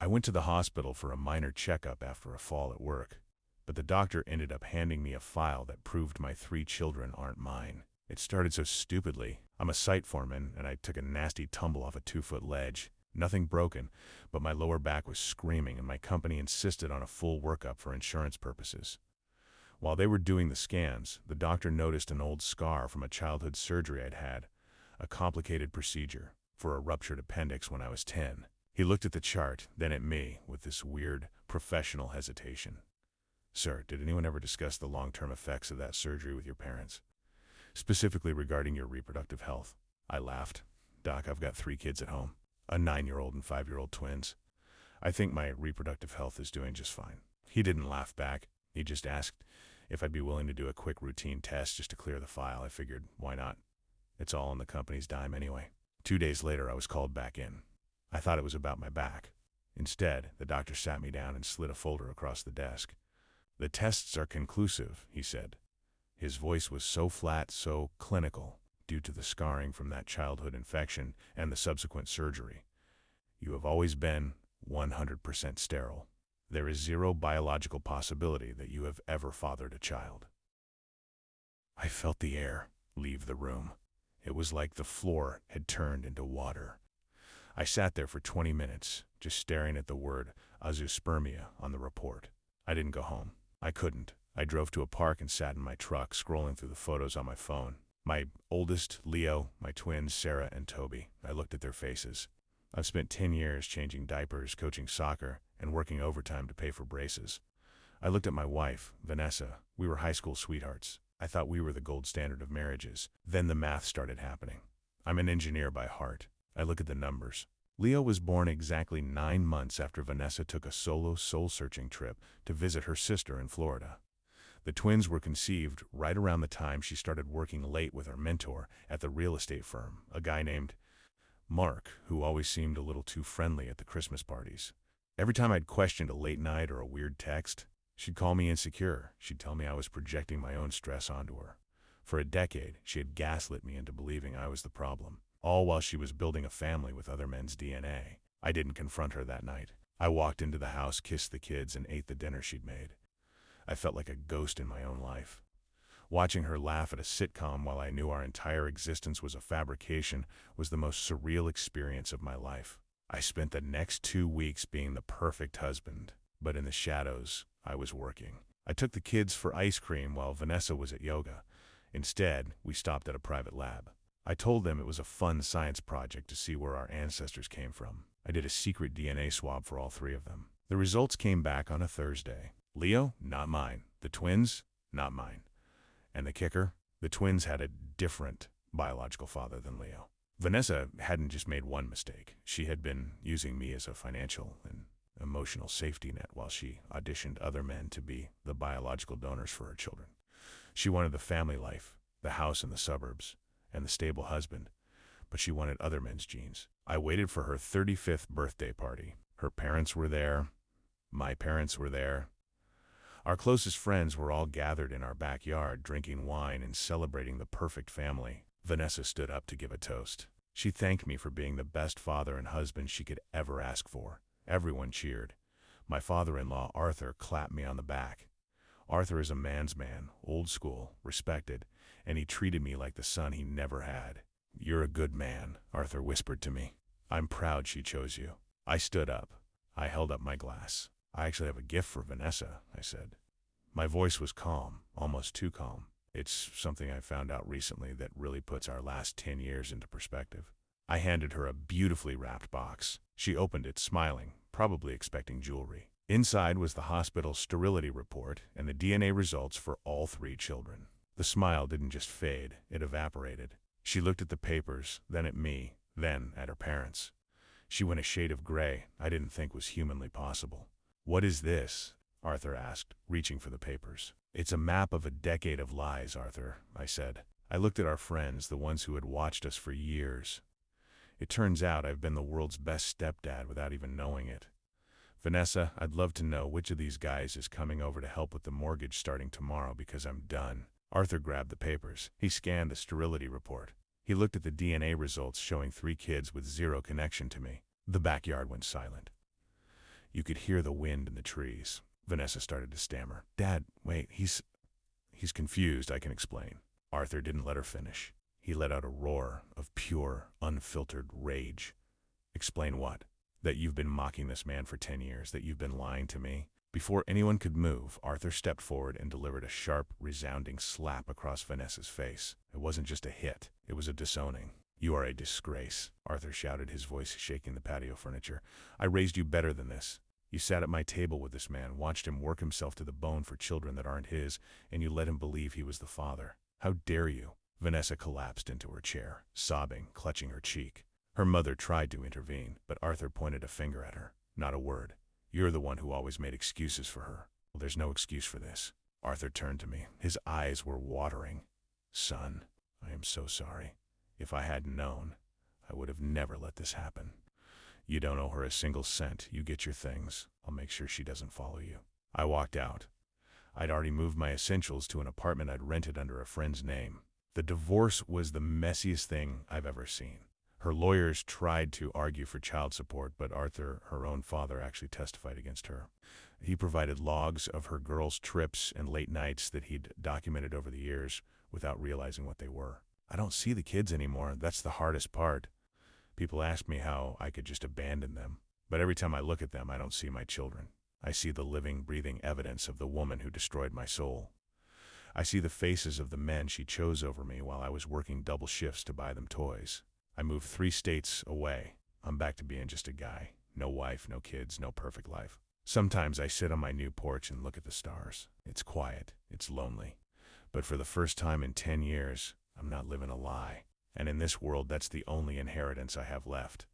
I went to the hospital for a minor checkup after a fall at work, but the doctor ended up handing me a file that proved my 3 children aren't mine. It started so stupidly. I'm a site foreman, and I took a nasty tumble off a 2-foot ledge. Nothing broken, but my lower back was screaming, and my company insisted on a full workup for insurance purposes. While they were doing the scans, the doctor noticed an old scar from a childhood surgery I'd had, a complicated procedure for a ruptured appendix when I was 10. He looked at the chart, then at me, with this weird, professional hesitation. "Sir, did anyone ever discuss the long-term effects of that surgery with your parents? Specifically regarding your reproductive health?" I laughed. "Doc, I've got 3 kids at home, a 9-year-old and 5-year-old twins. I think my reproductive health is doing just fine." He didn't laugh back. He just asked if I'd be willing to do a quick routine test just to clear the file. I figured, why not? It's all on the company's dime anyway. 2 days later, I was called back in. I thought it was about my back. Instead, the doctor sat me down and slid a folder across the desk. "The tests are conclusive," he said. His voice was so flat, so clinical, due to the scarring from that childhood infection and the subsequent surgery. "You have always been 100% sterile. There is zero biological possibility that you have ever fathered a child." I felt the air leave the room. It was like the floor had turned into water. I sat there for 20 minutes, just staring at the word azoospermia on the report. I didn't go home. I couldn't. I drove to a park and sat in my truck, scrolling through the photos on my phone. My oldest, Leo, my twins, Sarah and Toby. I looked at their faces. I've spent 10 years changing diapers, coaching soccer, and working overtime to pay for braces. I looked at my wife, Vanessa. We were high school sweethearts. I thought we were the gold standard of marriages. Then the math started happening. I'm an engineer by heart. I look at the numbers. Leo was born exactly 9 months after Vanessa took a solo soul-searching trip to visit her sister in Florida. The twins were conceived right around the time she started working late with her mentor at the real estate firm, a guy named Mark, who always seemed a little too friendly at the Christmas parties. Every time I'd questioned a late night or a weird text, she'd call me insecure. She'd tell me I was projecting my own stress onto her. For a decade, she had gaslit me into believing I was the problem, all while she was building a family with other men's DNA. I didn't confront her that night. I walked into the house, kissed the kids, and ate the dinner she'd made. I felt like a ghost in my own life. Watching her laugh at a sitcom while I knew our entire existence was a fabrication was the most surreal experience of my life. I spent the next 2 weeks being the perfect husband, but in the shadows, I was working. I took the kids for ice cream while Vanessa was at yoga. Instead, we stopped at a private lab. I told them it was a fun science project to see where our ancestors came from. I did a secret DNA swab for all 3 of them. The results came back on a Thursday. Leo, not mine. The twins, not mine. And the kicker? The twins had a different biological father than Leo. Vanessa hadn't just made one mistake. She had been using me as a financial and emotional safety net while she auditioned other men to be the biological donors for her children. She wanted the family life, the house in the suburbs, and the stable husband, but she wanted other men's genes. I waited for her 35th birthday party. Her parents were there. My parents were there. Our closest friends were all gathered in our backyard, drinking wine and celebrating the perfect family. Vanessa stood up to give a toast. She thanked me for being the best father and husband she could ever ask for. Everyone cheered. My father-in-law, Arthur, clapped me on the back. Arthur is a man's man, old school, respected, and he treated me like the son he never had. "You're a good man," Arthur whispered to me. "I'm proud she chose you." I stood up. I held up my glass. "I actually have a gift for Vanessa," I said. My voice was calm, almost too calm. "It's something I found out recently that really puts our last 10 years into perspective." I handed her a beautifully wrapped box. She opened it, smiling, probably expecting jewelry. Inside was the hospital's sterility report and the DNA results for all 3 children. The smile didn't just fade, it evaporated. She looked at the papers, then at me, then at her parents. She went a shade of gray I didn't think was humanly possible. "What is this?" Arthur asked, reaching for the papers. "It's a map of a decade of lies, Arthur," I said. I looked at our friends, the ones who had watched us for years. It turns out I've been the world's best stepdad without even knowing it. "Vanessa, I'd love to know which of these guys is coming over to help with the mortgage starting tomorrow because I'm done." Arthur grabbed the papers. He scanned the sterility report. He looked at the DNA results showing 3 kids with zero connection to me. The backyard went silent. You could hear the wind in the trees. Vanessa started to stammer. Dad, wait, he's confused, I can explain. Arthur didn't let her finish. He let out a roar of pure, unfiltered rage. Explain what? That you've been mocking this man for 10 years, that you've been lying to me? Before anyone could move, Arthur stepped forward and delivered a sharp, resounding slap across Vanessa's face. It wasn't just a hit, it was a disowning. You are a disgrace, Arthur shouted, his voice shaking the patio furniture. I raised you better than this. You sat at my table with this man, watched him work himself to the bone for children that aren't his, and you let him believe he was the father. How dare you? Vanessa collapsed into her chair, sobbing, clutching her cheek. Her mother tried to intervene, but Arthur pointed a finger at her. Not a word. You're the one who always made excuses for her. Well, there's no excuse for this. Arthur turned to me. His eyes were watering. Son, I am so sorry. If I hadn't known, I would have never let this happen. You don't owe her a single cent. You get your things. I'll make sure she doesn't follow you. I walked out. I'd already moved my essentials to an apartment I'd rented under a friend's name. The divorce was the messiest thing I've ever seen. Her lawyers tried to argue for child support, but Arthur, her own father, actually testified against her. He provided logs of her girls' trips and late nights that he'd documented over the years without realizing what they were. I don't see the kids anymore. That's the hardest part. People ask me how I could just abandon them. But every time I look at them, I don't see my children. I see the living, breathing evidence of the woman who destroyed my soul. I see the faces of the men she chose over me while I was working double shifts to buy them toys. I moved 3 states away. I'm back to being just a guy. No wife, no kids, no perfect life. Sometimes I sit on my new porch and look at the stars. It's quiet. It's lonely. But for the first time in 10 years, I'm not living a lie. And in this world, that's the only inheritance I have left.